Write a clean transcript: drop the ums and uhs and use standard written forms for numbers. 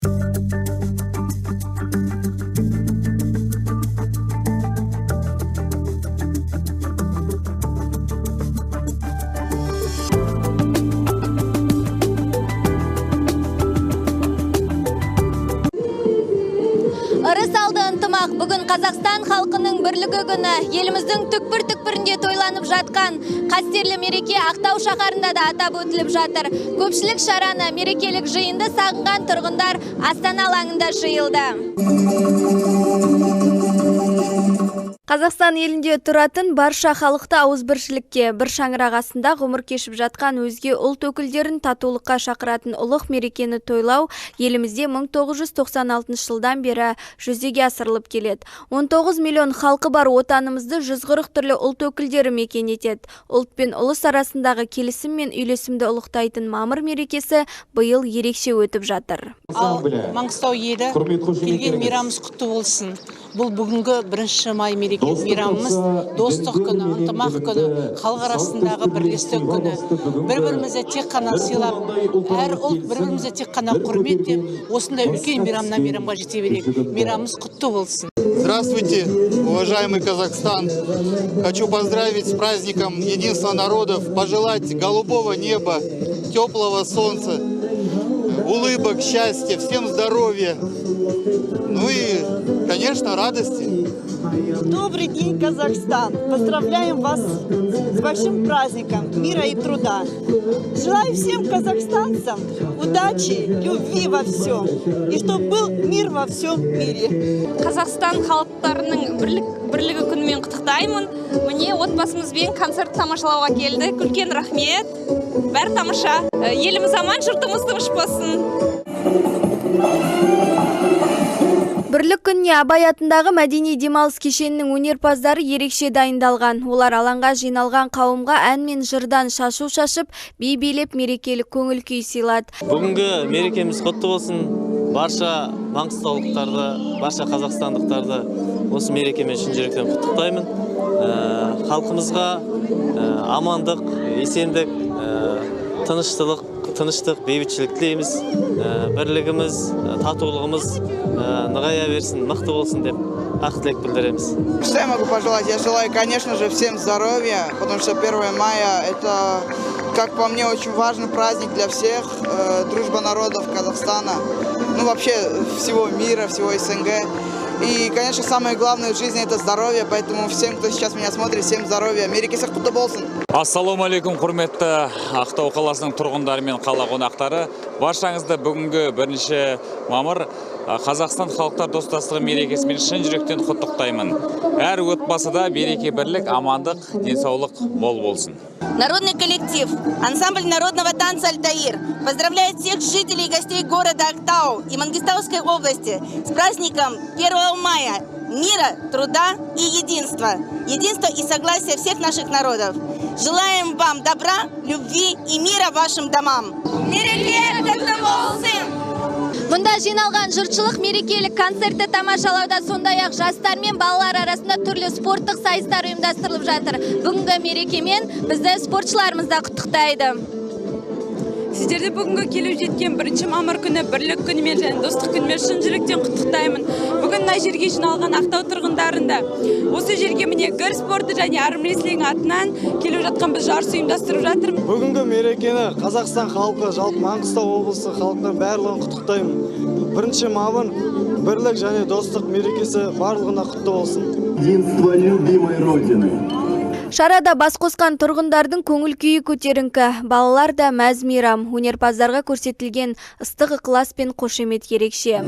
Ырыс алды ынтымақ бүгін Қазақстан халқының бірлігі күні еліміздің түкпір-түкпірінде тойланып жатқан қастерлі мереке Ақтау шаһарында да атап өтіліп жатыр. Көпшілік шараны мерекелік жиынды сағынған тұрғындар Астана алаңында жиылды. Қазақстан елінде тұратын барша халықты ауызбіршілікке, бір шаңырақ астында ғұмыр кешіп жатқан өзге ұлт өкілдерін татулыққа шақыратын ұлық мерекені тойлау елімізде 1996 жылдан бері жүзеге асырылып келеді. 19 миллион халқы бар отанымызды 140 түрлі ұлт өкілдері мекен етеді. Ұлт пен ұлыс арасындағы келісім мен үйлесімді ұлықтайтын мамыр мерекесі биыл ерекше өтіп жатыр. Маңғыстау елі келген мейрамымыз құтты болсын. Бұл бүгінгі 1 май мейрамымыз достық күні, ынтымақ күні, халық арасындағы бірлестік күні. Бір-бірімізді тек қана сыйлап, әр ұлт бір-бірімізді тек қана құрметтеп, осындай үлкен мейрамнан мейрамға жете берейік. Мейрамымыз құтты болсын. Здравствуйте, уважаемый Казахстан! Хочу поздравить с праздником единства народов, пожелать голубого неба, теплого солнца, улыбок, счастья, всем здоровья, ну и, конечно, радости. Добрый день, Казахстан! Поздравляем вас с большим праздником мира и труда. Желаю всем казахстанцам удачи, любви во всем, и чтобы был мир во всем мире. Қазақстан халықтарының бірлігі күнімен құттықтаймын. Міне отбасымызбен концерт тамашалауға келдік. Үлкен рахмет. Бәрі тамаша. Еліміз аман, жұртымыз тыныш болсын. Бірлік күніне Абай атындағы мәдени демалыс кешенінің өнерпаздары ерекше дайындалған. Олар алаңға жиналған қауымға ән мен жырдан шашу шашып, би билеп мерекелік көңіл күй сыйлады. Бүгінгі мерекеміз құтты болсын. Барша маңғыстаулықтарды, барша қазақстандықтарды осы мерекемен шын жүректен құттықтаймын. Халқымызға амандық, есендік, тыныштық, бейбітшілік тілейміз. Бірлігіміз, татулығымыз нығая берсін, мықты болсын деп ақ тілек білдіреміз. Что я могу пожелать? Я желаю, конечно же, всем здоровья, потому что 1 мая это, как по мне, очень важный праздник для всех, дружба народов Казахстана, ну вообще всего мира, всего СНГ. И, конечно, самое главное в жизни это здоровье, поэтому всем, кто сейчас меня смотрит, всем здоровья. Мерекесі құтты болсын. Ассаламу алейкум, құрметті Ақтау қаласының тұрғындары мен қала қонақтары. Баршаңызды бүгінгі 1 мамыр Қазақстан халықтар достастығы мерекесімен шын жүректен құттықтаймын. Әр отбасыда береке, бірлік, амандық, денсаулық мол болсын. Народный коллектив, ансамбль народного танца «Альтаир» поздравляет всех жителей и гостей города Актау и Мангистауской области с праздником 1 мая мира, труда и единства. Единства и согласия всех наших народов. Желаем вам добра, любви и мира вашим домам. Мұнда жиналған жұртшылық мерекелік концертті тамашалауда, сондай-ақ жастар мен балалар арасында түрлі спорттық сайыстар ұйымдастырылып жатыр. Бүгінгі мерекемен бізді спортшыларымызда құттықтайды. Сіздерді бүгінгі келіп жеткен 1 мамыр күні бірлік күнімен және достық күнімен шын жүректен құттықтаймын. Бүгін мына жерге жиналған Ақтау тұрғындарында осы жерге міне гір спорты және армрестлинг атынан келіп жатқан біз жарыс ұйымдастырып жатырмыз. Бүгінгі мерекені Қазақстан халқы, жалпы Маңғыстау облысы халқының барлығын құттықтаймын. 1 мамыр бірлік және достық мерекесі барлығына құтты болсын. Единство любимой Родины. Шарада бас қосқан тұрғындардың көңіл күйі көтеріңкі, балалар да мәз мейрам, өнерпаздарға көрсетілген ыстық ықылас пен қошемет ерекше.